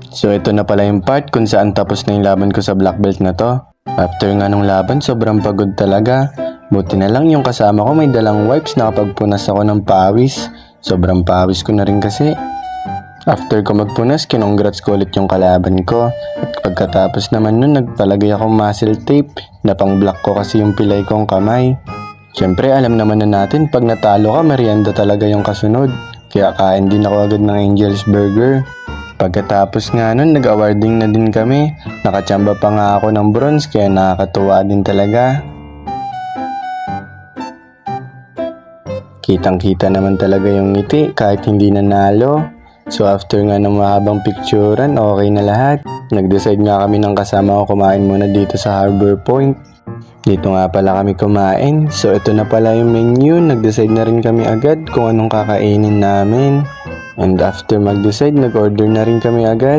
So ito na pala yung part kung saan tapos na yung laban ko sa black belt na to. After nga nung laban, sobrang pagod talaga. Buti na lang yung kasama ko may dalang wipes, nakapagpunas ako ng pawis. Sobrang pawis ko na rin kasi. After ko magpunas, kinongrats ko ulit yung kalaban ko. At pagkatapos naman nun, nagpalagay akong muscle tape na pang block ko kasi yung pilay kong kamay. Siyempre, alam naman na natin, pag natalo ka, merienda talaga yung kasunod. Kaya kain din ako agad ng Angel's Burger. Pagkatapos nga nun, nag-awarding na din kami. Nakachamba pa nga ako ng bronze, kaya nakakatuwa din talaga. Kitang-kita naman talaga yung ngiti kahit hindi nanalo. So after nga ng mahabang picturean, okay na lahat. Nag-decide nga kami ng kasama ko kumain muna dito sa Harbor Point. Dito nga pala kami kumain. So ito na pala yung menu. Nag-decide na rin kami agad kung anong kakainin namin. And after mag-decide, nag-order na rin kami agad.